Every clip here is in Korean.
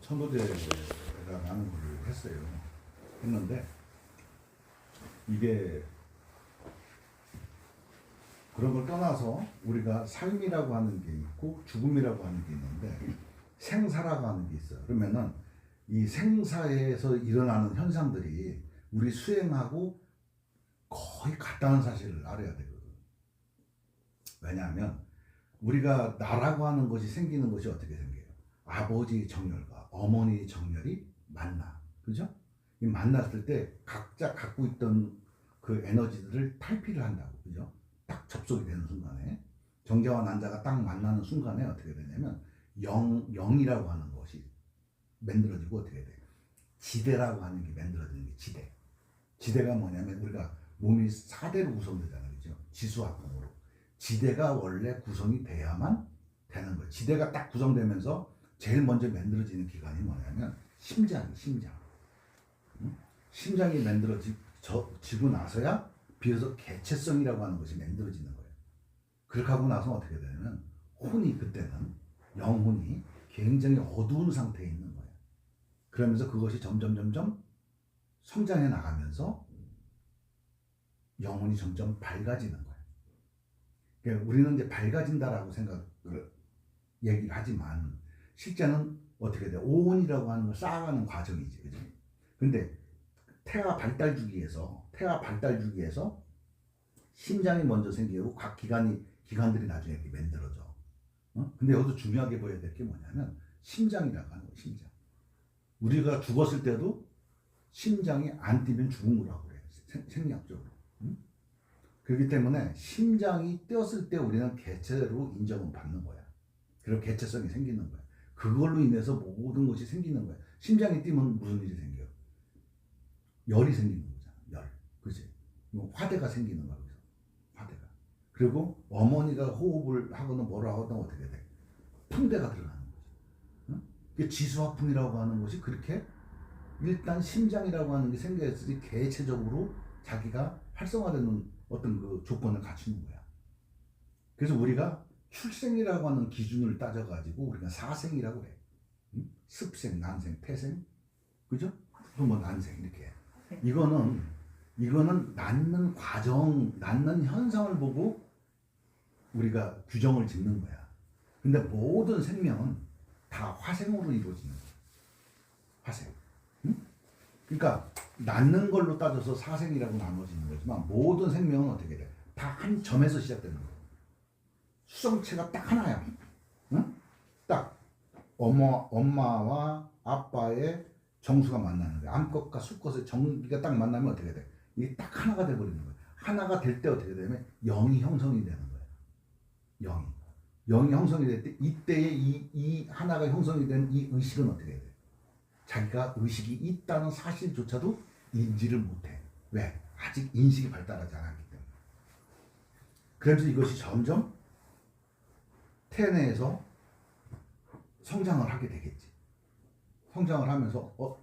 천도제가 라는 걸 했어요. 했는데 이게 그런 걸 떠나서 우리가 삶이라고 하는 게 있고 죽음이라고 하는 게 있는데 생사라고 하는 게 있어요. 그러면은 이 생사에서 일어나는 현상들이 우리 수행하고 거의 같다는 사실을 알아야 되거든. 왜냐하면 우리가 나라고 하는 것이 생기는 것이 어떻게 생겨요? 아버지 정열과 어머니 정열이 만나. 그죠? 이 만났을 때 각자 갖고 있던 그 에너지들을 탈피를 한다고. 그죠? 딱 접속이 되는 순간에 정자와 난자가 딱 만나는 순간에 어떻게 되냐면 영이라고 하는 것이 만들어지고 어떻게 돼? 지대라고 하는 게 만들어지는 게 지대. 지대가 뭐냐면 우리가 몸이 4대로 구성되잖아요. 그죠? 지수화풍으로. 지대가 원래 구성이 돼야만 되는 거예요. 지대가 딱 구성되면서 제일 먼저 만들어지는 기관이 뭐냐면 심장. 응? 심장이 만들어지고 나서야 비로소 개체성이라고 하는 것이 만들어지는 거예요. 그렇게 하고 나서 어떻게 되냐면 혼이 그때는 영혼이 굉장히 어두운 상태에 있는 거예요. 그러면서 그것이 점점 성장해 나가면서 영혼이 점점 밝아지는 거예요. 그러니까 우리는 이제 밝아진다라고 생각을 얘기를 하지만 실제는 어떻게 돼요? 오온이라고 하는 걸 쌓아가는 과정이지, 그죠? 근데 태아 발달 주기에서 심장이 먼저 생기고 각 기관들이 나중에 이렇게 만들어져. 근데 여기서 중요하게 보여야 될 게 뭐냐면 심장이라고 하는 거예요, 심장. 우리가 죽었을 때도 심장이 안 뛰면 죽은 거라고 그래요, 생리학적으로. 그렇기 때문에 심장이 뛰었을 때 우리는 개체로 인정을 받는 거야. 그리고 개체성이 생기는 거야. 그걸로 인해서 모든 것이 생기는 거야. 심장이 뛰면 무슨 일이 생겨요? 열이 생기는 거잖아. 열. 그치? 화대가 생기는 거야. 화대가. 그리고 어머니가 호흡을 하거나 뭐라 하거나 어떻게 돼? 풍대가 들어가는 거지. 응? 지수화풍이라고 하는 것이 그렇게 일단 심장이라고 하는 게 생겨있으니 개체적으로 자기가 활성화되는 어떤 그 조건을 갖추는 거야. 그래서 우리가 출생이라고 하는 기준을 따져가지고 우리가 사생이라고 그래. 응? 습생, 난생, 태생, 그죠? 또 뭐 난생 이렇게. 이거는 낳는 과정, 낳는 현상을 보고 우리가 규정을 짓는 거야. 근데 모든 생명은 다 화생으로 이루어지는 거야. 화생. 응? 그러니까 낳는 걸로 따져서 사생이라고 나눠지는 거지만 모든 생명은 어떻게 돼? 다 한 점에서 시작되는 거야. 수성체가 딱 하나야. 응? 딱 엄마와 아빠의 정수가 만나는 거야. 암컷과 수컷의 정기가 딱 만나면 어떻게 돼? 이게 딱 하나가 돼버리는 거야. 하나가 될 때 어떻게 되냐면 영이 형성이 되는 거야. 영이 형성이 될 때 이때에 이 하나가 형성이 된 이 의식은 어떻게 돼? 자기가 의식이 있다는 사실조차도 인지를 못해. 왜? 아직 인식이 발달하지 않았기 때문에. 그래서 이것이 점점 태내에서 성장을 하게 되겠지. 성장을 하면서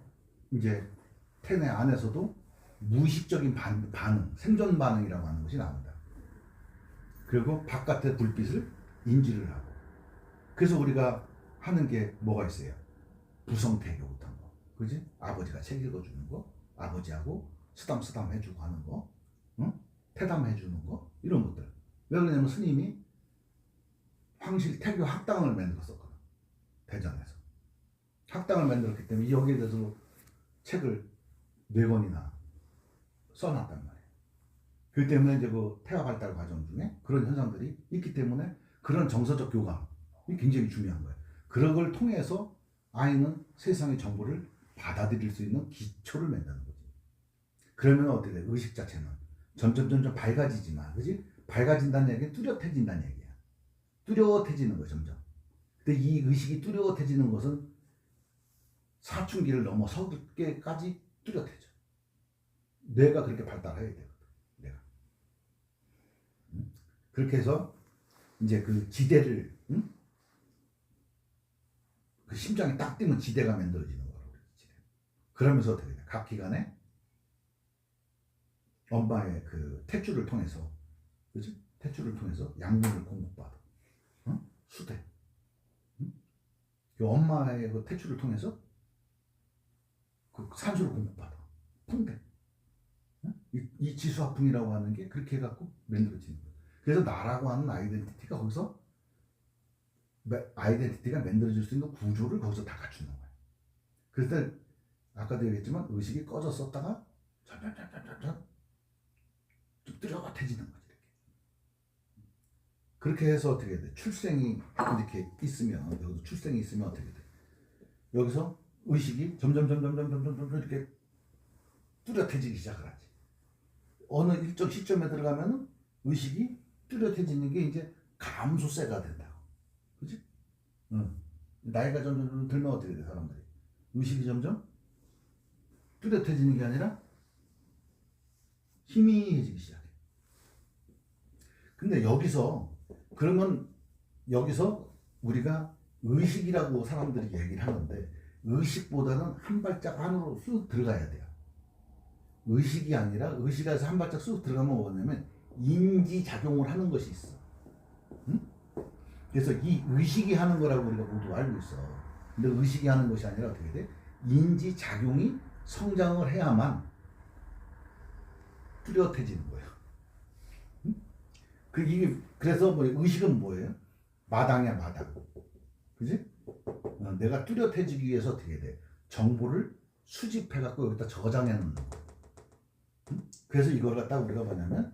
이제 태내 안에서도 무의식적인 반응, 생존 반응이라고 하는 것이 나온다. 그리고 바깥의 불빛을 인지를 하고. 그래서 우리가 하는 게 뭐가 있어요? 부성태교 같은 거. 그지? 아버지가 책 읽어주는 거, 아버지하고 쓰담 해주고 하는 거, 응? 태담해주는 거, 이런 것들. 왜 그러냐면 스님이 황실 태교 학당을 만들었었거든. 대전에서. 학당을 만들었기 때문에 여기에 대해서 책을 4권이나 써놨단 말이에요. 그렇기 때문에 이제 그 태아 발달 과정 중에 그런 현상들이 있기 때문에 그런 정서적 교감이 굉장히 중요한 거예요. 그런 걸 통해서 아이는 세상의 정보를 받아들일 수 있는 기초를 만드는 거지. 그러면 어떻게 돼? 의식 자체는 점점 밝아지지만, 그지? 밝아진다는 얘기는 뚜렷해진다는 얘기야. 뚜렷해지는 거야, 점점. 근데 이 의식이 뚜렷해지는 것은 사춘기를 넘어서게까지 뚜렷해져. 뇌가 그렇게 발달해야 되거든. 뇌가. 그렇게 해서 이제 그 지대를, 그 심장이 딱 뛰면 지대가 만들어지는 거라고 그래. 지대. 그러면서 어떻게 돼? 각 기관에 엄마의 그 탯줄을 통해서, 그지? 탯줄을 통해서 양분을 공급받아. 수대. 그 엄마의 그 탯줄을 통해서 그 산소를 공급받아. 풍대. 이 지수화풍이라고 하는 게 그렇게 해갖고 만들어지는 거예요. 그래서 나라고 하는 아이덴티티가 거기서 아이덴티티가 만들어질 수 있는 구조를 거기서 다 갖추는 거예요. 그래서 아까도 얘기했지만 의식이 꺼졌었다가 점점 좀 뚜렷해지는 거지. 그렇게 해서 어떻게 돼? 출생이 이렇게 있으면 여기서 출생이 있으면 어떻게 돼? 여기서 의식이 점점 이렇게 뚜렷해지기 시작을 하지. 어느 일정 시점에 들어가면 의식이 뚜렷해지는 게 이제 감소세가 된다고. 그지? 나이가 점점 들면 어떻게 돼, 사람들이? 의식이 점점 뚜렷해지는 게 아니라 희미해지기 시작해. 근데 그러면 여기서 우리가 의식이라고 사람들이 얘기를 하는데 의식보다는 한 발짝 안으로 쑥 들어가야 돼요. 의식이 아니라 의식에서 한 발짝 쑥 들어가면 뭐냐면 인지작용을 하는 것이 있어. 응? 그래서 이 의식이 하는 거라고 우리가 모두 알고 있어. 근데 의식이 하는 것이 아니라 어떻게 돼? 인지작용이 성장을 해야만 뚜렷해지는 거예요. 응? 그래서 뭐 의식은 뭐예요? 마당이야, 마당. 그지? 내가 뚜렷해지기 위해서 어떻게 돼? 정보를 수집해갖고 여기다 저장해 놓는 거예요. 그래서 이걸 갖다 우리가 뭐냐면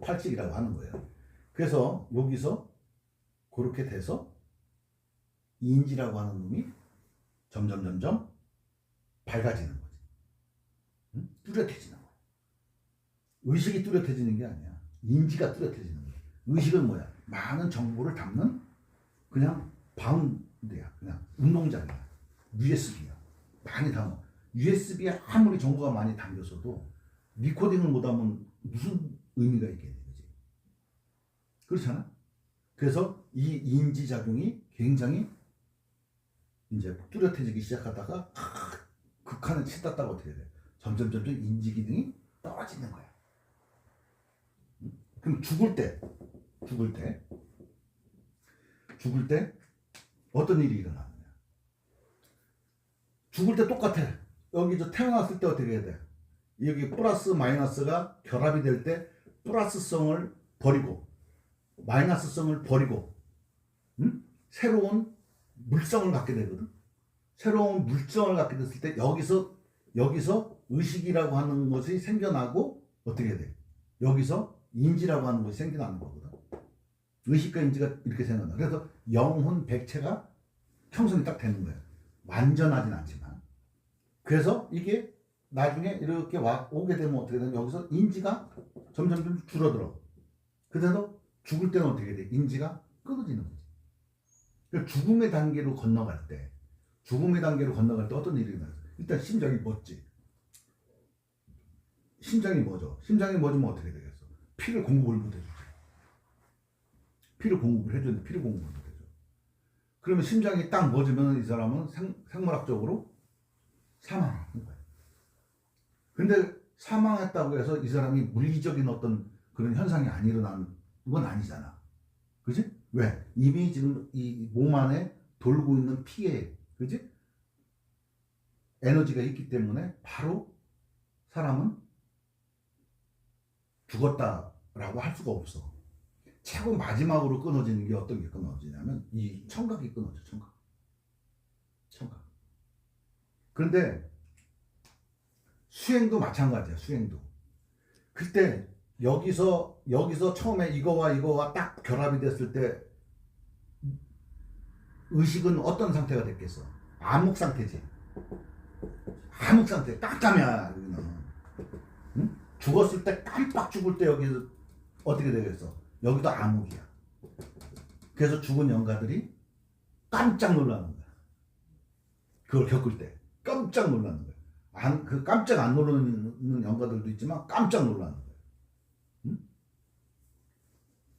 팔찌기라고 하는 거예요. 그래서 여기서 그렇게 돼서 인지라고 하는 놈이 점점 밝아지는 거지. 뚜렷해지는 거야. 의식이 뚜렷해지는 게 아니야. 인지가 뚜렷해지는 거야. 의식은 뭐야? 많은 정보를 담는 그냥 방대야. 그냥 운동장이야. USB야. 많이 담아. USB에 아무리 정보가 많이 담겼어도 리코딩을 못하면 무슨 의미가 있겠니? 그지? 그렇잖아? 그래서 이 인지작용이 굉장히 이제 뚜렷해지기 시작하다가 극한을 치닫다가 어떻게 돼? 점점 인지 기능이 떨어지는 거야. 그럼 죽을 때 어떤 일이 일어나느냐? 죽을 때 똑같아. 여기 태어났을 때 어떻게 해야 돼? 여기 플러스 마이너스가 결합이 될 때 플러스성을 버리고 마이너스성을 버리고 새로운 물성을 갖게 되거든. 새로운 물성을 갖게 됐을 때 여기서 의식이라고 하는 것이 생겨나고 어떻게 돼? 여기서 인지라고 하는 것이 생겨나는 거거든. 의식과 인지가 이렇게 생겨나. 그래서 영혼 백체가 형성이 딱 되는 거야. 완전하진 않지만. 그래서 이게 나중에 이렇게 오게 되면 어떻게 되냐면 여기서 인지가 점점 줄어들어. 그래서 죽을 때는 어떻게 돼? 인지가 끊어지는 거지. 그러니까 죽음의 단계로 건너갈 때 어떤 일이 일어나요? 일단 심장이 멎지. 심장이 멎어. 심장이 멎으면 어떻게 되겠어? 피를 공급을 못 해주지. 피를 공급을 해주는데 피를 공급을 못 해줘. 그러면 심장이 딱 멎으면 이 사람은 생물학적으로 사망하는 거야. 근데 사망했다고 해서 이 사람이 물리적인 어떤 그런 현상이 안 일어나는 건 아니잖아. 그지? 왜? 이미 지금 이 몸 안에 돌고 있는 피에, 그지? 에너지가 있기 때문에 바로 사람은 죽었다라고 할 수가 없어. 최고 마지막으로 끊어지는 게 어떤 게 끊어지냐면 이 청각이 끊어져. 청각. 그런데 수행도 마찬가지야. 수행도. 그때 여기서 처음에 이거와 딱 결합이 됐을 때 의식은 어떤 상태가 됐겠어? 암흑 상태지. 암흑 상태. 깜깜이야. 여기는. 응? 죽었을 때 깜빡 죽을 때 여기서 어떻게 되겠어? 여기도 암흑이야. 그래서 죽은 영가들이 깜짝 놀라는 거야. 그걸 겪을 때 깜짝 놀라는 거야. 그 깜짝 안 놀라는 영가들도 있지만 깜짝 놀라는 거야. 응?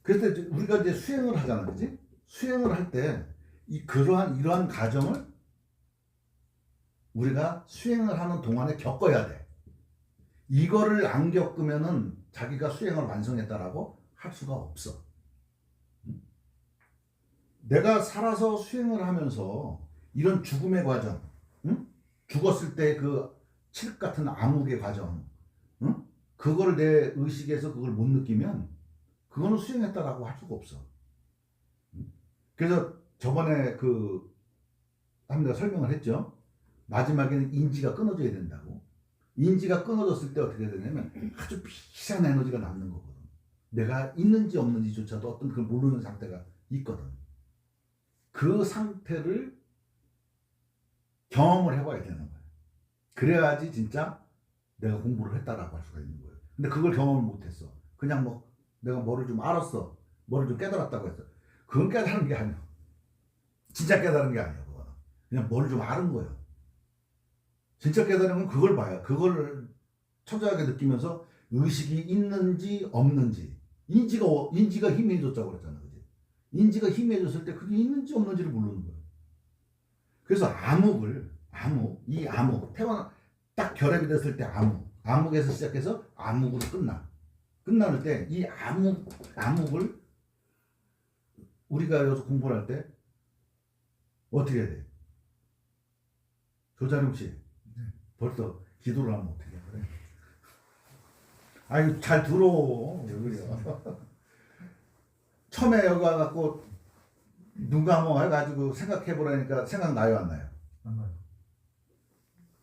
그래서 우리가 이제 수행을 하잖아, 그지? 수행을 할 때 이러한 과정을 우리가 수행을 하는 동안에 겪어야 돼. 이거를 안 겪으면은 자기가 수행을 완성했다라고 할 수가 없어. 응? 내가 살아서 수행을 하면서 이런 죽음의 과정, 응? 죽었을 때 그 칠흑 같은 암흑의 과정, 응? 그걸 내 의식에서 그걸 못 느끼면 그거는 수행했다라고 할 수가 없어. 응? 그래서 저번에 그 한번 설명을 했죠. 마지막에는 인지가 끊어져야 된다고. 인지가 끊어졌을 때 어떻게 되냐면 아주 비싼 에너지가 남는 거거든. 내가 있는지 없는지조차도 어떤 그 모르는 상태가 있거든. 그 상태를 경험을 해봐야 되는 거야. 그래야지 진짜 내가 공부를 했다라고 할 수가 있는 거예요. 근데 그걸 경험을 못했어. 그냥 뭐 내가 뭐를 좀 알았어. 뭐를 좀 깨달았다고 했어. 그건 깨달은 게 아니야. 진짜 깨달은 게 아니야. 그거는. 그냥 뭐를 좀 아는 거예요. 진짜 깨달은 건 그걸 봐요. 그걸 초조하게 느끼면서 의식이 있는지 없는지 인지가 희미해졌다고 그랬잖아. 그지? 인지가 희미해졌을 때 그게 있는지 없는지를 모르는 거예요. 그래서 이 암흑 태어나 딱 결합이 됐을 때 암흑에서 시작해서 암흑으로 끝나는 때 이 암흑을 우리가 여기서 공부를 할 때 어떻게 해야 돼? 조자룡 씨 벌써 기도를 하면 어떻게 해? 그래? 아유 잘 들어. 처음에 여기 와갖고 누가 뭐 해가지고 생각해보라니까 생각나요 안 나요? 안 나요.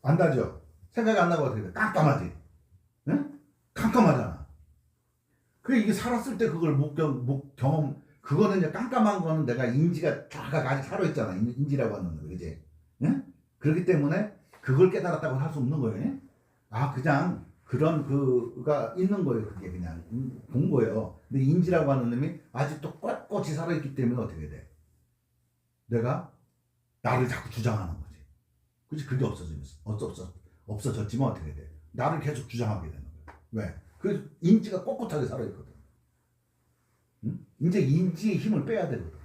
안 나죠? 생각이 안 나고 어떻게 돼? 깜깜하지? 응? 깜깜하잖아. 그래 이게 살았을 때 그걸 못 경험 그거는 이제 깜깜한 거는 내가 인지가 쫙 아직 살아있잖아. 인지라고 하는 거 그지? 응? 그렇기 때문에 그걸 깨달았다고 할 수 없는 거예요. 아 그냥 그런 그가 있는 거예요. 그게 그냥 본 거예요. 근데 인지라고 하는 놈이 아직도 꼿꼿이 살아있기 때문에 어떻게 돼? 내가 나를 자꾸 주장하는 거지. 그치? 그게 없어졌지만 어떻게 돼? 나를 계속 주장하게 되는 거야. 왜? 그 인지가 꼿꼿하게 살아있거든. 응? 이제 인지의 힘을 빼야 되거든.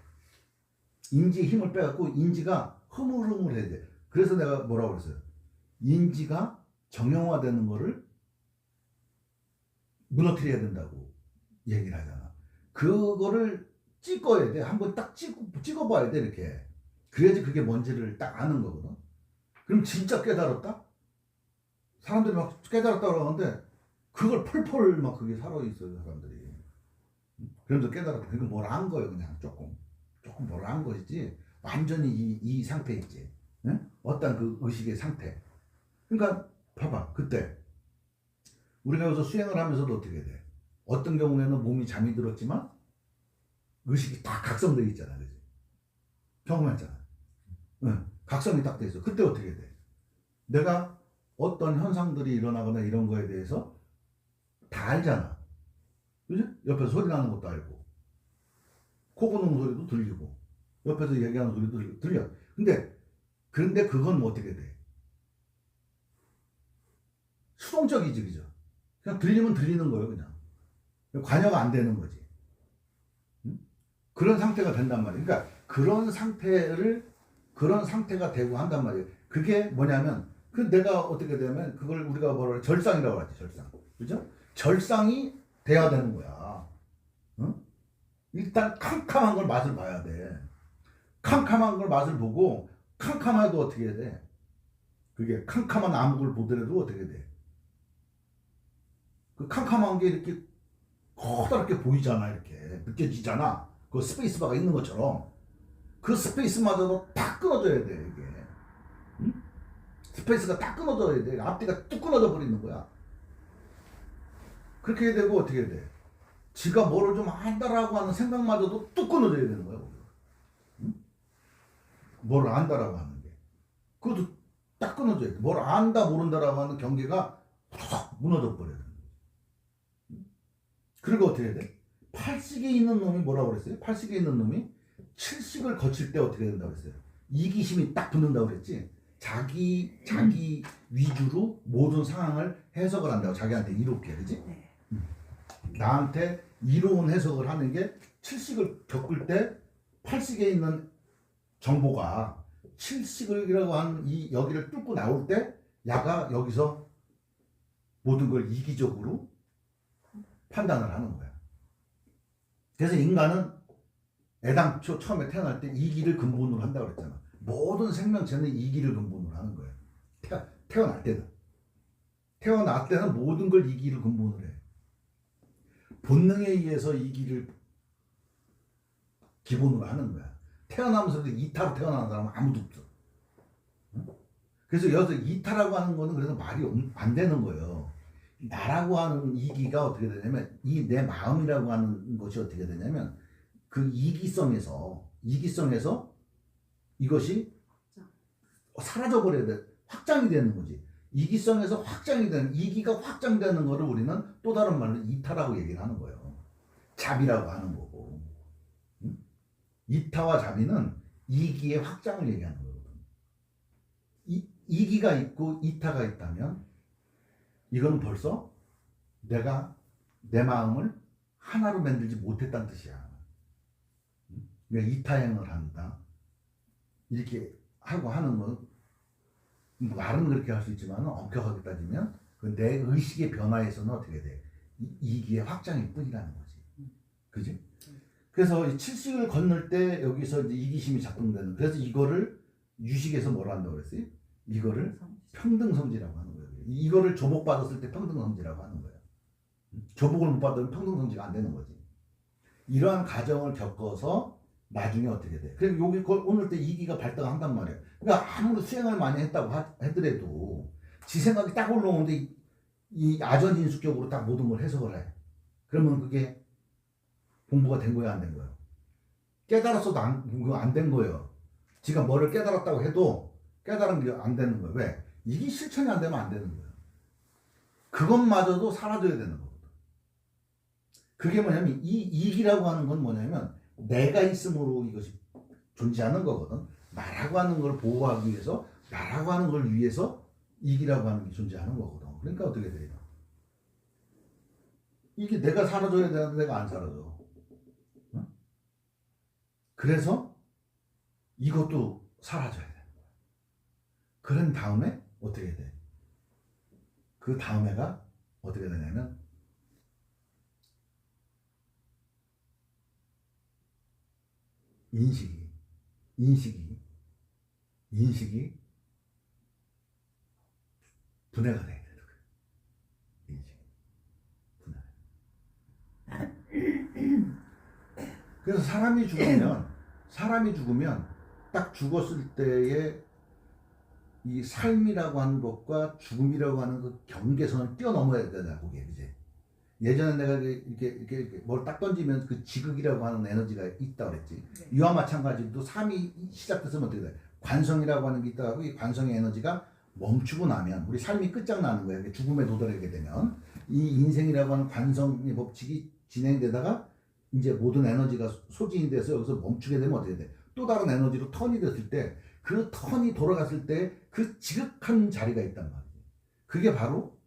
인지의 힘을 빼갖고 인지가 흐물흐물해야 돼. 그래서 내가 뭐라고 그랬어요? 인지가 정형화되는 거를 무너뜨려야 된다고 얘기를 하잖아. 그거를 찍어야 돼. 한번 딱 찍어봐야 돼, 이렇게. 그래야지 그게 뭔지를 딱 아는 거거든. 그럼 진짜 깨달았다? 사람들이 막 깨달았다 그러는데, 그걸 펄펄 막 그게 살아있어요, 사람들이. 그러면서 깨달았다. 그러니까 뭘 안 거예요, 그냥 조금 뭘 안 것이지. 완전히 이 상태 있지. 응? 어떤 그 의식의 상태. 그러니까, 봐봐, 그때. 우리가 여기서 수행을 하면서도 어떻게 돼? 어떤 경우에는 몸이 잠이 들었지만, 의식이 다 각성되어 있잖아, 그지? 경험했잖아. 응, 각성이 딱 돼 있어. 그때 어떻게 돼? 내가 어떤 현상들이 일어나거나 이런 거에 대해서 다 알잖아. 그지? 옆에서 소리 나는 것도 알고, 코 고는 소리도 들리고, 옆에서 얘기하는 소리도 들려. 그런데 그건 뭐 어떻게 돼? 수동적이지, 그죠? 그냥 들리면 들리는 거예요, 그냥. 관여가 안 되는 거지. 응? 그런 상태가 된단 말이에요. 그러니까 그런 상태가 되고 한단 말이에요. 그게 뭐냐면, 그 내가 어떻게 되면, 그걸 우리가 뭐라 그래? 절상이라고 하지, 절상. 그죠? 절상이 돼야 되는 거야. 응? 일단 캄캄한 걸 맛을 봐야 돼. 캄캄한 걸 맛을 보고, 캄캄해도 어떻게 해야 돼? 그게 캄캄한 암흑을 보더라도 어떻게 돼? 그 캄캄한 게 이렇게 커다랗게 보이잖아, 이렇게. 느껴지잖아. 그 스페이스바가 있는 것처럼. 그 스페이스마저도 다 끊어져야 돼, 이게. 응? 스페이스가 다 끊어져야 돼. 앞뒤가 뚝 끊어져 버리는 거야. 그렇게 되고 어떻게 돼? 지가 뭐를 좀 안다라고 하는 생각마저도 뚝 끊어져야 되는 거야. 응? 뭐를 안다라고 하는 게. 그것도 딱 끊어져야 돼. 뭘 안다 모른다라고 하는 경계가 무너져 버려야 돼. 그리고 어떻게 해야 돼? 팔식에 있는 놈이 뭐라고 그랬어요? 팔식에 있는 놈이 칠식을 거칠 때 어떻게 된다고 그랬어요? 이기심이 딱 붙는다고 그랬지? 자기 위주로 모든 상황을 해석을 한다고. 자기한테 이롭게, 그지? 나한테 이로운 해석을 하는 게 칠식을 겪을 때 팔식에 있는 정보가 칠식이라고 하는 이 여기를 뚫고 나올 때 야가 여기서 모든 걸 이기적으로 판단을 하는 거야. 그래서 인간은 애당초 처음에 태어날 때 이기를 근본으로 한다고 그랬잖아. 모든 생명체는 이기를 근본으로 하는 거야. 태어날 때는 모든 걸 이기를 근본으로 해. 본능에 의해서 이기를 기본으로 하는 거야. 태어나면서 이타로 태어나는 사람은 아무도 없어. 그래서 여기서 이타라고 하는 거는 그래서 말이 안 되는 거예요. 나라고 하는 이기가 어떻게 되냐면, 이 내 마음이라고 하는 것이 어떻게 되냐면, 그 이기성에서 이것이 사라져버려야 돼. 확장이 되는 거지. 이기성에서 확장이 되는, 이기가 확장되는 거를 우리는 또 다른 말로 이타라고 얘기를 하는 거예요. 자비라고 하는 거고. 응? 이타와 자비는 이기의 확장을 얘기하는 거거든. 이기가 있고 이타가 있다면 이건 벌써 내가 내 마음을 하나로 만들지 못했다는 뜻이야. 그러니까 이타행을 한다. 이렇게 하고 하는 건 말은 그렇게 할 수 있지만 엄격하게 따지면 내 의식의 변화에서는 어떻게 돼? 이기의 확장일 뿐이라는 거지. 그지? 그래서 이 칠식을 건널 때 여기서 이제 이기심이 작동되는, 그래서 이거를 유식에서 뭐라 한다고 그랬어요? 이거를 평등성지라고 하는 거예요. 이거를 조복받았을 때 평등성지라고 하는 거예요. 조복을 못 받으면 평등성지가 안 되는 거지. 이러한 과정을 겪어서 나중에 어떻게 돼? 그래서 여기 오늘 때 이기가 발동한단 말이에요. 그러니까 아무리 수행을 많이 했다고 하더라도 지 생각이 딱 올라오는데 이 아전인수격으로 딱 모든 걸 해석을 해. 그러면 그게 공부가 된 거야, 안 된 거예요? 깨달았어도 안 된 거예요. 지가 뭐를 깨달았다고 해도 깨달은 게 안 되는 거예요. 왜? 이게 실천이 안 되면 안 되는 거예요. 그것마저도 사라져야 되는 거거든. 그게 뭐냐면 이 이기라고 하는 건 뭐냐면 내가 있음으로 이것이 존재하는 거거든. 나라고 하는 걸 보호하기 위해서, 나라고 하는 걸 위해서 이기라고 하는 게 존재하는 거거든. 그러니까 어떻게 돼요? 이게 내가 사라져야 되는데 내가 안 사라져. 응? 그래서 이것도 사라져야 돼. 그런 다음에 어떻게 돼? 그 다음에가 어떻게 되냐면 인식이 분해가 돼야 되는 거예요. 인식이 분해. 그래서 사람이 죽으면 딱 죽었을 때의 이 삶이라고 하는 것과 죽음이라고 하는 그 경계선을 뛰어넘어야 되나 보게, 그지? 예전에 내가 이렇게 뭘 딱 던지면 그 지극이라고 하는 에너지가 있다 그랬지. 네. 이와 마찬가지로 삶이 시작됐으면 어떻게 돼? 관성이라고 하는 게 있다고, 이 관성의 에너지가 멈추고 나면 우리 삶이 끝장나는 거예요. 죽음에 도달하게 되면 이 인생이라고 하는 관성의 법칙이 진행되다가 이제 모든 에너지가 소진이 돼서 여기서 멈추게 되면 어떻게 돼? 또 다른 에너지로 턴이 됐을 때, 그 턴이 돌아갔을 때 그 지극한 자리가 있단 말이에요. 그게 바로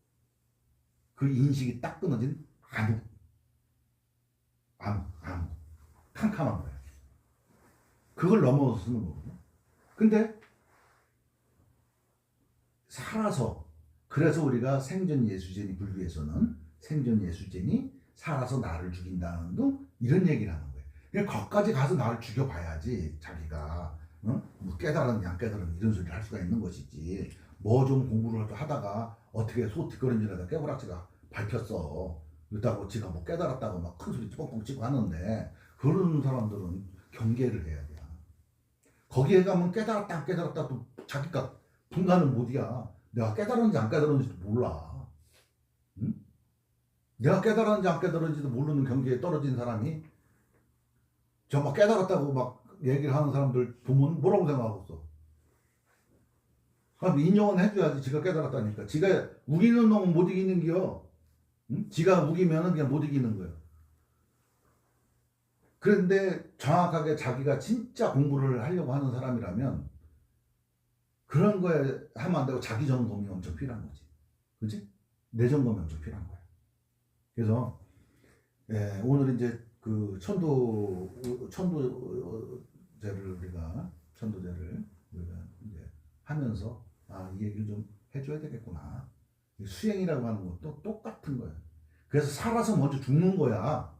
그 인식이 딱 끊어진 암흑, 캄캄한 거예요. 그걸 넘어서 쓰는 거거든요. 근데 살아서, 그래서 우리가 생전 예수제니 불교에서는 생전 예수제니 살아서 나를 죽인다는 이런 얘기를 하는 거예요. 그냥 거기까지 가서 나를 죽여봐야지 자기가 뭐 깨달았냐 안 깨달았냐 이런 소리를 할 수가 있는 것이지. 뭐 좀 공부를 하다가 어떻게 소티거린지라다 깨부락지가 밝혔어. 그렇다고 지가 뭐 깨달았다고 막 큰 소리 뻥뻥 치고 하는데, 그런 사람들은 경계를 해야 돼. 거기에 가면 깨달았다 안 깨달았다 또 자기가 분간을 못이야. 내가 깨달았는지 안 깨달았는지도 몰라. 응? 내가 깨달았는지 안 깨달았는지도 모르는 경계에 떨어진 사람이 저 막 깨달았다고 막 얘기를 하는 사람들 보면 뭐라고 생각하겠어? 그럼 인정은 해줘야지. 지가 깨달았다니까. 지가 우기는 놈은 못 이기는 게요. 응? 지가 우기면은 그냥 못 이기는 거예요. 그런데 정확하게 자기가 진짜 공부를 하려고 하는 사람이라면 그런 거에 하면 안 되고 자기 점검이 엄청 필요한 거지. 그치? 내 점검이 엄청 필요한 거야. 그래서 오늘 이제 그 천도제를 우리가 이제 하면서 이 얘기를 좀 해줘야 되겠구나. 수행이라고 하는 것도 똑같은 거야. 그래서 살아서 먼저 죽는 거야.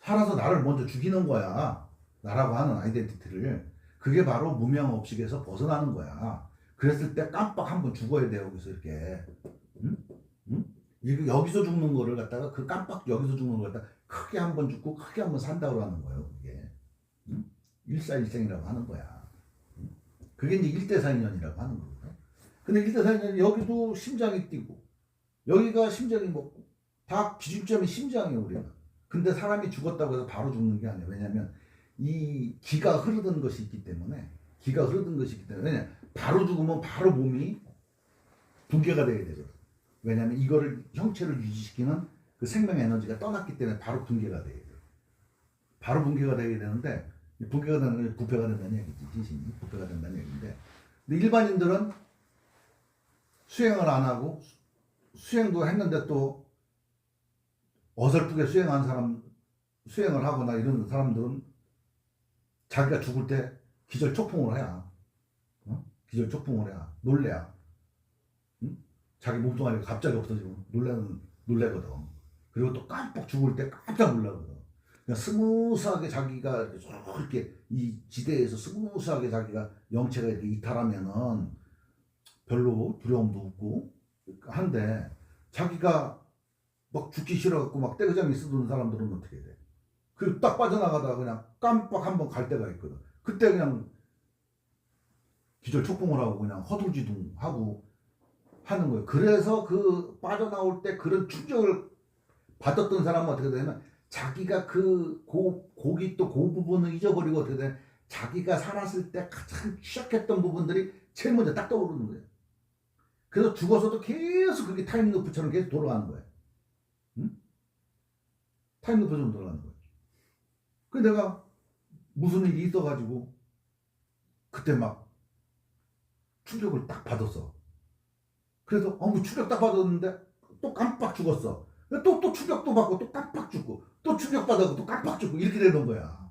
살아서 나를 먼저 죽이는 거야. 나라고 하는 아이덴티티를. 그게 바로 무명업식에서 벗어나는 거야. 그랬을 때 깜빡 한 번 죽어야 돼요. 여기서 이렇게. 응? 응? 이거 여기서 죽는 거를 갖다가 그 깜빡 여기서 죽는 걸 갖다가 크게 한 번 죽고 크게 한 번 산다고 하는 거예요. 그게. 응? 일사일생이라고 하는 거야. 응? 그게 이제 일대사인연이라고 하는 거거든. 근데 일대사인연 여기도 심장이 뛰고 여기가 심장이 먹고 다 기준점이 심장이에요. 우리는. 근데 사람이 죽었다고 해서 바로 죽는 게 아니에요. 왜냐하면 이 기가 흐르던 것이 있기 때문에 왜냐 바로 죽으면 바로 몸이 붕괴가 돼야 되거든. 왜냐하면 이거를 형체를 유지시키는 그 생명 에너지가 떠났기 때문에 바로 붕괴가 돼야 돼. 바로 붕괴가 되게 되는데 붕괴가 되는 게 부패가 된다는 얘기지. 지신이 부패가 된다는 얘기인데 근데 일반인들은 수행을 안 하고 수행도 했는데 또 어설프게 수행을 하거나 이런 사람들은 자기가 죽을 때 기절초풍을 해야 기절초풍을 해야 놀래야 응? 자기 몸뚱아리가 갑자기 없어지고 놀래거든. 그리고 또 깜빡 죽을 때 깜짝 놀라거든. 그냥 스무스하게 자기가 이렇게 이 지대에서 스무스하게 자기가 영체가 이렇게 이탈하면은 별로 두려움도 없고 한데 자기가 막 죽기 싫어갖고 막 떼그장이 쓰던 사람들은 어떻게 돼? 그 딱 빠져나가다가 그냥 깜빡 한번 갈 때가 있거든. 그때 그냥 기절 촉봉을 하고 그냥 허둥지둥하고 하는 거예요. 그래서 그 빠져나올 때 그런 충격을 받았던 사람은 어떻게 되냐면 자기가 그 고기 또 그 부분을 잊어버리고 어떻게 되냐면 자기가 살았을 때 가장 취약했던 부분들이 제일 먼저 딱 떠오르는 거예요. 그래서 죽어서도 계속 그게 타임루프처럼 계속 돌아가는 거예요. 응? 타임루프처럼 돌아가는 거예요. 그래서 내가 무슨 일이 있어가지고 그때 막 충격을 딱 받았어. 그래서 뭐 충격 딱 받았는데 또 깜빡 죽었어. 또 충격도 받고 또 깜빡 죽고 또 충격 받아고 또 깜빡 죽고 이렇게 되는 거야.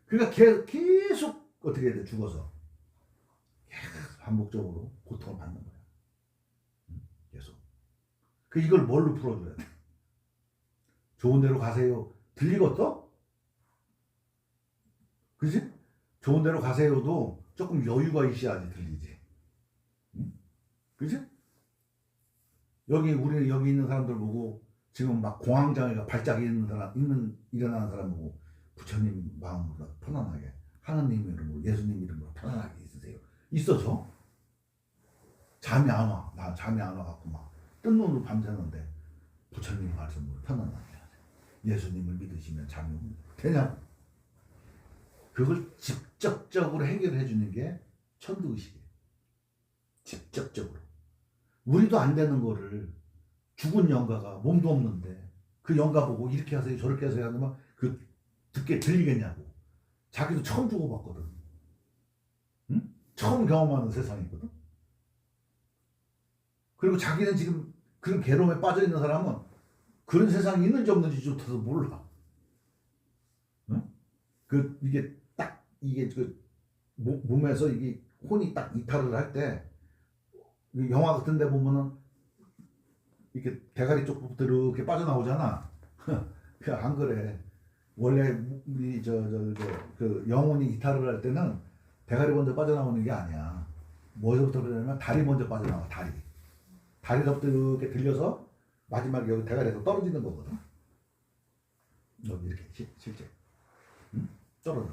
그러니까 계속 어떻게 해야 돼? 죽어서 계속 반복적으로 고통을 받는 거야. 계속. 이걸 뭘로 풀어줘야 돼? 좋은 데로 가세요. 들리겠어? 그지? 좋은 데로 가세요도 조금 여유가 있어야지 들리지. 응? 그지? 우리 여기 있는 사람들 보고 지금 막 공황장애가 발작이 일어나는 사람 보고 부처님 마음으로 편안하게 하나님 이름으로 예수님 이름으로 편안하게 있으세요. 있어져? 잠이 안 와. 나 잠이 안 와갖고 막 뜬 눈으로 밤새는데 부처님 말씀으로 편안하게 하세요. 예수님을 믿으시면 잠이 옵니다. 되냐? 그걸 직접적으로 해결해 주는 게 천도의식이에요. 직접적으로. 우리도 안 되는 거를 죽은 영가가 몸도 없는데 그 영가 보고 이렇게 하세요 저렇게 하세요 하면 그 듣게 들리겠냐고. 자기도 처음 죽어봤거든. 응? 처음 경험하는 세상이거든. 그리고 자기는 지금 그런 괴로움에 빠져있는 사람은 그런 세상이 있는지 없는지조차도 몰라. 응? 이게 몸에서 이게 혼이 딱 이탈을 할 때 영화 같은 데 보면은 이렇게 대가리 쪽부터 이렇게 빠져나오잖아. 안 그래. 원래 우리 그 영혼이 이탈을 할 때는 대가리 먼저 빠져나오는 게 아니야. 뭐서부터 그러냐면 다리 먼저 빠져나와. 다리부터 이렇게 들려서 마지막에 여기 대가리에서 떨어지는 거거든. 여기 이렇게 실제 응? 떨어져.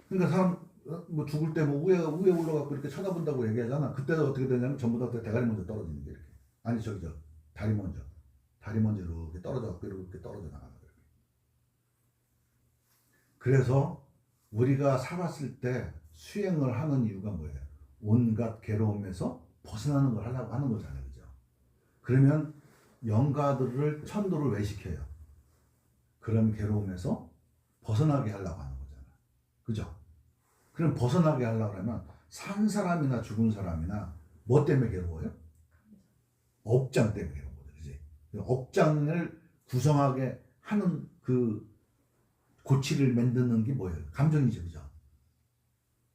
그러니까 사람 뭐 죽을 때 뭐 위에 올라가고 이렇게 쳐다본다고 얘기하잖아. 그때도 어떻게 되냐면 전부 다 대가리 먼저 떨어지는 게 이렇게. 아니 다리 먼저 이렇게 떨어져갖고 이렇게 떨어져 나가는 거예요. 그래서 우리가 살았을 때 수행을 하는 이유가 뭐예요? 온갖 괴로움에서 벗어나는 걸 하려고 하는 거잖아요. 그죠? 그러면 영가들을 천도를 왜 시켜요? 그런 괴로움에서 벗어나게 하려고 하는 거잖아요. 그죠? 그럼 벗어나게 하려고 하면 산 사람이나 죽은 사람이나 뭐 때문에 괴로워요? 업장 때문에 괴로운 거죠. 그지? 업장을 구성하게 하는 그 고치를 만드는 게 뭐예요? 감정이죠. 그죠?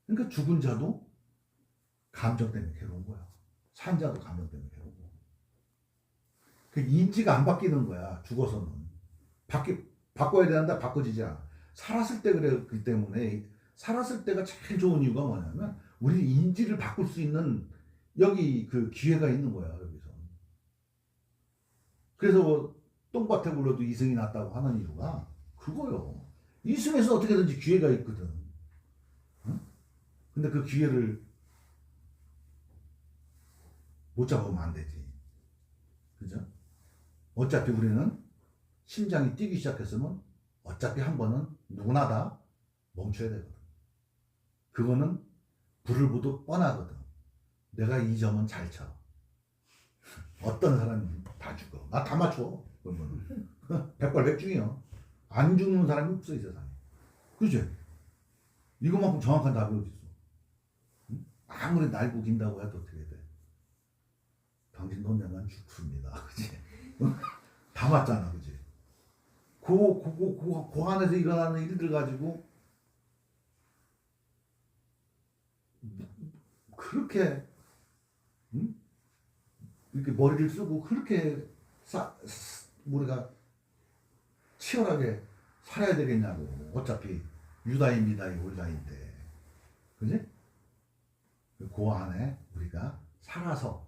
그러니까 죽은 자도 감정 때문에 괴로운 거야. 산 자도 감정 때문에 괴로운 거야. 그 인지가 안 바뀌는 거야. 죽어서는. 바꿔야 되는데 바꿔지지 않아. 살았을 때 그랬기 때문에 살았을 때가 제일 좋은 이유가 뭐냐면 우리 인지를 바꿀 수 있는 여기 그 기회가 있는 거야 여기서. 그래서 뭐 똥밭에 굴러도 이승이 낫다고 하는 이유가 그거요. 이승에서 어떻게든지 기회가 있거든. 응? 근데 그 기회를 못 잡으면 안 되지. 그죠? 어차피 우리는 심장이 뛰기 시작했으면 어차피 한 번은 누구나 다 멈춰야 되거든. 그거는 불을 보도 뻔하거든. 내가 이 점은 잘 쳐. 어떤 사람이 다 죽어. 나 다 맞춰. 그러면 백발백중이요. 안 죽는 사람이 없어 이 세상에. 그죠? 이것만큼 정확한 답이 어디 있어? 응? 아무리 날고 긴다고 해도 어떻게 돼? 당신 돈 내면 죽습니다. 그지? 다 맞잖아, 그지? 그 안에서 일어나는 일들 가지고 그렇게 응? 이렇게 머리를 쓰고 그렇게 우리가 치열하게 살아야 되겠냐고. 어차피 유다인이다 올다인데, 그지? 그 안에 우리가 살아서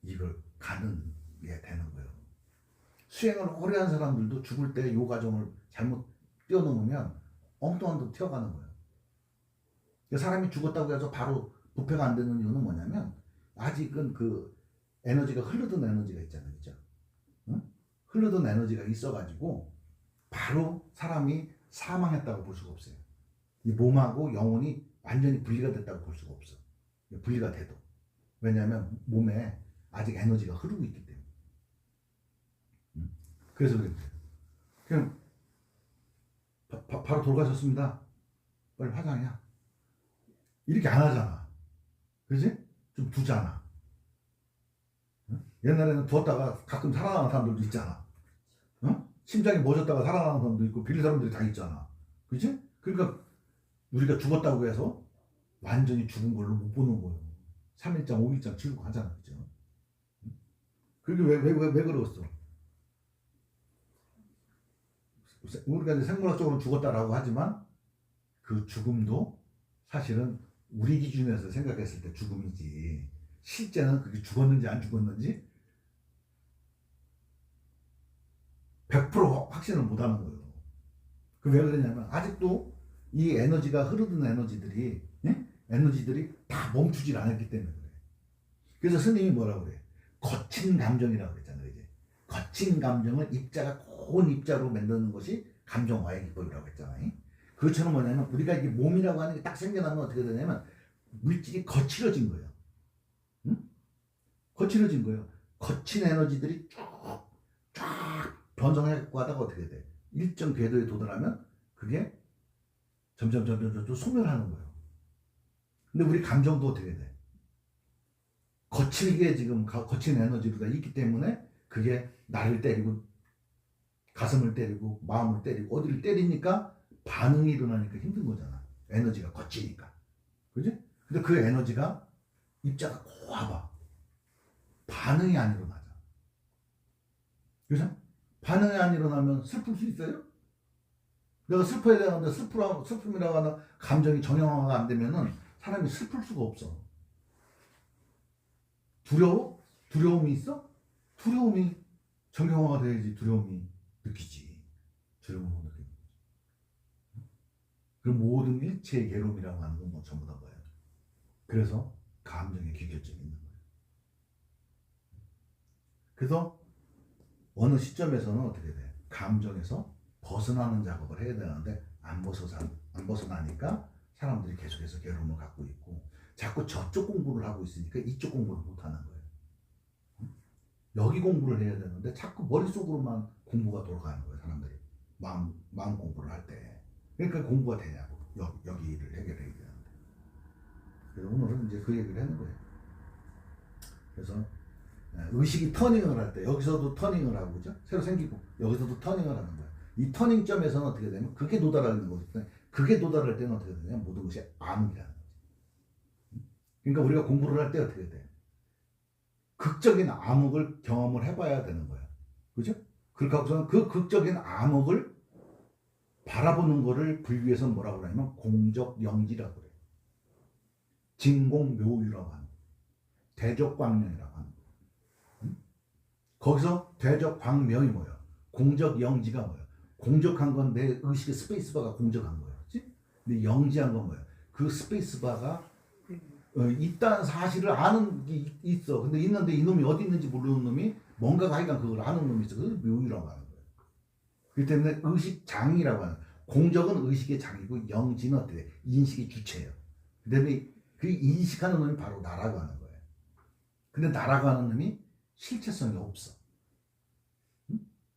이걸 가는 게 되는 거예요. 수행을 오래 한 사람들도 죽을 때 요 과정을 잘못 뛰어넘으면 엉뚱한 데 튀어가는 거예요. 사람이 죽었다고 해서 바로 부패가 안 되는 이유는 뭐냐면 아직은 그 에너지가 흐르던 에너지가 있잖아요. 그죠? 응? 흐르던 에너지가 있어가지고 바로 사람이 사망했다고 볼 수가 없어요. 이 몸하고 영혼이 완전히 분리가 됐다고 볼 수가 없어. 분리가 돼도. 왜냐하면 몸에 아직 에너지가 흐르고 있기 때문에. 그래서 그랬대요. 그냥 바로 돌아가셨습니다. 빨리 화장이야. 이렇게 안 하잖아. 그지? 좀 두잖아. 옛날에는 두었다가 가끔 살아나는 사람들도 있잖아. 심장이 멎었다가 살아나는 사람도 있고 빌린 사람들이 다 있잖아. 그지? 그러니까 우리가 죽었다고 해서 완전히 죽은 걸로 못 보는 거예요. 3일장, 5일장 치르고 하잖아. 그죠? 그게 왜 그랬어? 우리가 이제 생물학적으로 죽었다라고 하지만 그 죽음도 사실은 우리 기준에서 생각했을 때 죽음이지 실제는 그게 죽었는지 안 죽었는지 100% 확신을 못 하는 거예요. 그 왜 그러냐면 아직도 이 에너지가 흐르던 에너지들이 다 멈추질 않았기 때문에 그래. 그래서 스님이 뭐라고 그래? 거친 감정이라고 그랬잖아요. 이제 거친 감정을 입자가 고운 입자로 만드는 것이 감정화의 기법이라고 했잖아요. 그것처럼 뭐냐면 우리가 이게 몸이라고 하는 게 딱 생겨나면 어떻게 되냐면 물질이 거칠어진 거예요. 응? 거칠어진 거예요. 거친 에너지들이 쫙 변성해갖고 하다가 어떻게 돼? 일정 궤도에 도달하면 그게 점점 소멸하는 거예요. 근데 우리 감정도 어떻게 돼? 거칠게 지금 거친 에너지로 다 있기 때문에 그게 나를 때리고 가슴을 때리고 마음을 때리고 어디를 때리니까 반응이 일어나니까 힘든 거잖아. 에너지가 거치니까. 그지? 근데 그 에너지가 입자가 고와봐. 반응이 안 일어나잖아. 그죠? 반응이 안 일어나면 슬플 수 있어요? 내가 슬퍼야 되는데 슬픔이라고 하는 감정이 정형화가 안 되면은 사람이 슬플 수가 없어. 두려워? 두려움이 있어? 두려움이 정형화가 돼야지 두려움이 느끼지. 두려움을 느끼는 거지. 그 모든 일체의 괴로움이라고 하는 건 뭐 전부 다 거예요. 그래서 감정의 귀결점이 있는 거예요. 그래서 어느 시점에서는 어떻게 돼? 감정에서 벗어나는 작업을 해야 되는데 안 벗어나니까 사람들이 계속해서 괴로움을 갖고 있고 자꾸 저쪽 공부를 하고 있으니까 이쪽 공부를 못하는 거예요. 여기 공부를 해야 되는데 자꾸 머릿속으로만 공부가 돌아가는 거예요. 사람들이 마음 공부를 할 때. 그러니까 공부가 되냐고. 여기를 해결해야 되는데. 그래서 오늘은 이제 그 얘기를 하는 거예요. 그래서 의식이 터닝을 할 때 여기서도 터닝을 하고 그죠? 새로 생기고 여기서도 터닝을 하는 거예요. 이 터닝점에서는 어떻게 되냐면 그게 도달하는 거거든요. 그게 도달할 때는 어떻게 되냐면 모든 것이 암흑이라는 거지. 그러니까 우리가 공부를 할 때 어떻게 돼? 극적인 암흑을 경험을 해봐야 되는 거예요. 그죠? 그러니까 우선 그 극적인 암흑을 바라보는 거를 불교에서 뭐라고 그러냐면 공적영지라고 그래요. 진공묘유라고 하는 대적광명이라고 하는 거기서 대적광명이 뭐예요? 공적영지가 뭐예요? 공적한 건 내 의식의 스페이스바가 공적한 거예요. 그렇지? 근데 영지한 건 뭐예요? 그 스페이스바가 있다는 사실을 아는 게 있어. 근데 있는데 이놈이 어디 있는지 모르는 놈이 뭔가가 하여간 그걸 아는 놈이 있어. 그걸 묘유라고 하는 거예요. 그렇기 때문에 의식장이라고 하는, 공적은 의식의 장이고 영지는 어떻게 돼? 인식의 주체예요. 그 다음에 그 인식하는 놈이 바로 나라고 하는 거예요. 근데 나라고 하는 놈이 실체성이 없어.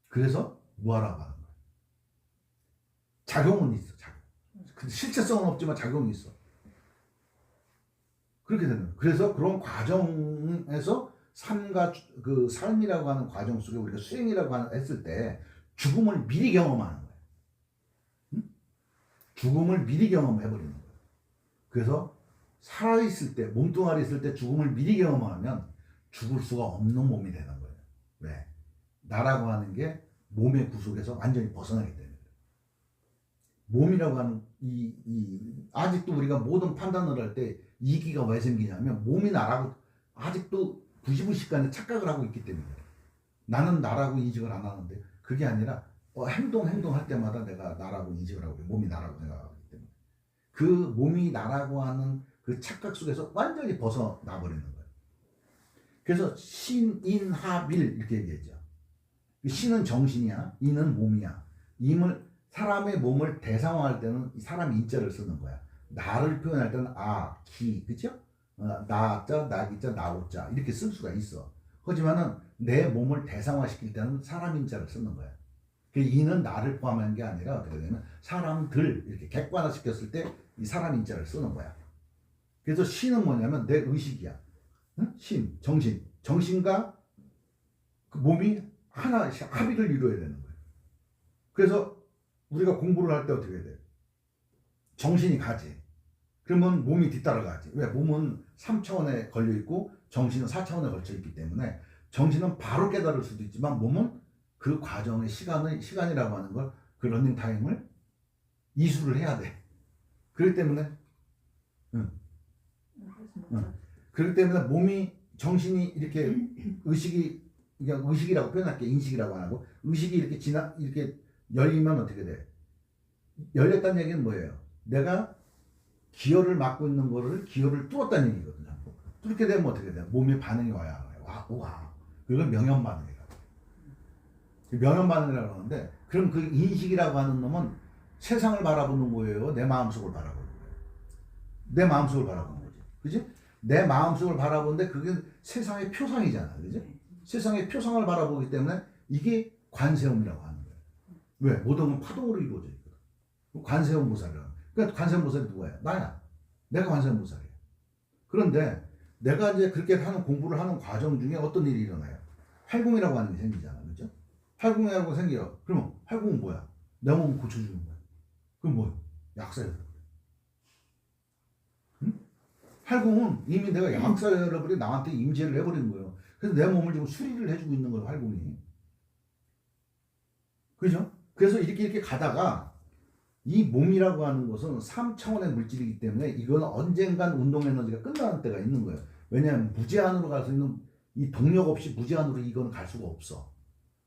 그래서 무아라고 하는 거예요. 작용은 있어. 작용. 근데 실체성은 없지만 작용이 있어. 그렇게 되는 거예요. 그래서 그런 과정에서 그 삶이라고 하는 과정 속에 우리가 수행이라고 했을 때 죽음을 미리 경험하는 거예요. 죽음을 미리 경험해버리는 거예요. 그래서 살아있을 때, 몸뚱아리 있을 때 죽음을 미리 경험하면 죽을 수가 없는 몸이 되는 거예요. 왜? 나라고 하는 게 몸의 구속에서 완전히 벗어나기 때문에. 몸이라고 하는 아직도 우리가 모든 판단을 할 때 이기가 왜 생기냐면 몸이 나라고 아직도 부시부시간에 착각을 하고 있기 때문에. 나는 나라고 인식을 안 하는데 그게 아니라 행동할 때마다 내가 나라고 인식을 하고 몸이 나라고 생각하기 때문에 그 몸이 나라고 하는 그 착각 속에서 완전히 벗어나 버리는 거예요. 그래서 신인합일 이렇게 얘기했죠. 신은 정신이야, 인은 몸이야. 사람의 몸을 대상화할 때는 사람 인자를 쓰는 거야. 나를 표현할 때는 기, 그죠? 나자, 나기자, 나오자 이렇게 쓸 수가 있어. 하지만은 내 몸을 대상화시킬 때는 사람 인자를 쓰는 거야. 그 이는 나를 포함한 게 아니라 어떻게 되면 사람들 이렇게 객관화시켰을 때 이 사람 인자를 쓰는 거야. 그래서 신은 뭐냐면 내 의식이야. 응? 정신과 그 몸이 하나 합의를 이루어야 되는 거예요. 그래서 우리가 공부를 할 때 어떻게 돼? 정신이 가지. 그러면 몸이 뒤따라가지. 왜? 몸은 3차원에 걸려있고 정신은 4차원에 걸쳐있기 때문에 정신은 바로 깨달을 수도 있지만 몸은 그 과정의 시간이라고 하는 걸, 그 러닝타임을 이수를 해야 돼. 그렇기 때문에 그렇기 때문에 정신이 이렇게 의식이라고 표현할게. 인식이라고 안 하고 의식이 이렇게 열리면 어떻게 돼? 열렸다는 얘기는 뭐예요? 내가 기혈을 막고 있는 거를 기혈을 뚫었다는 얘기거든요. 뚫게 되면 어떻게 돼요? 몸에 반응이 와야 해요. 와. 그걸 명현 반응이라고. 명현 반응이라고 하는데, 그럼 그 인식이라고 하는 놈은 세상을 바라보는 거예요? 내 마음속을 바라보는 거예요? 내 마음속을 바라보는 거지. 그지? 내 마음속을 바라보는데 그게 세상의 표상이잖아. 그지? 세상의 표상을 바라보기 때문에 이게 관세음이라고 하는 거예요. 왜? 모든 건 파동으로 이루어져 있거든. 관세음보살이라고. 그러니까 관세음보살이 누구야? 나야. 내가 관세음보살이야. 그런데 내가 이제 그렇게 하는 공부를 하는 과정 중에 어떤 일이 일어나요? 활궁이라고 하는 게 생기잖아. 그죠? 활궁이라고 생겨요. 그러면 활궁은 뭐야? 내 몸을 고쳐주는 거야. 그럼 뭐야? 약사예요. 응? 활궁은 이미 내가 약사 여러분이 나한테 임재를 해버린 거예요. 그래서 내 몸을 지금 수리를 해주고 있는 거예요. 활궁이. 그죠? 그래서 이렇게 가다가 이 몸이라고 하는 것은 3차원의 물질이기 때문에 이건 언젠간 운동 에너지가 끝나는 때가 있는 거예요. 왜냐하면 무제한으로 갈 수 있는, 이 동력 없이 무제한으로 이건 갈 수가 없어.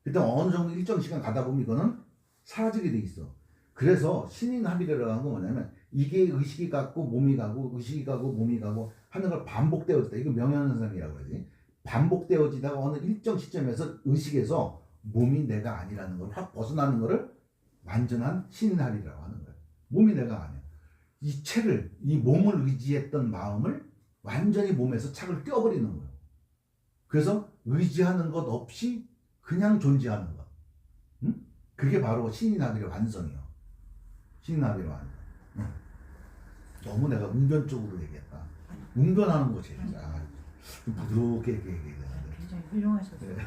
일단 어느 정도 일정 시간 가다 보면 이거는 사라지게 돼 있어. 그래서 신인합의라고 하는 건 뭐냐면 이게 의식이 갖고 몸이 가고 의식이 가고 몸이 가고 하는 걸 반복되어지다. 이거 명현현상이라고 그러지. 반복되어지다가 어느 일정 시점에서 의식에서 몸이 내가 아니라는 걸 확 벗어나는 거를 완전한 신인합의라고 하는 거예요. 몸이 내가 아니야. 이 몸을 의지했던 마음을 완전히 몸에서 착을 떼어버리는 거예요. 그래서 의지하는 것 없이 그냥 존재하는 것. 응? 그게 바로 신인합의의 완성이요. 신인합의의 완성. 응. 너무 내가 웅변적으로 얘기했다. 웅변하는 거지. 부드럽게 얘기해야 되는데. 굉장히 훌륭하셨어요. 네.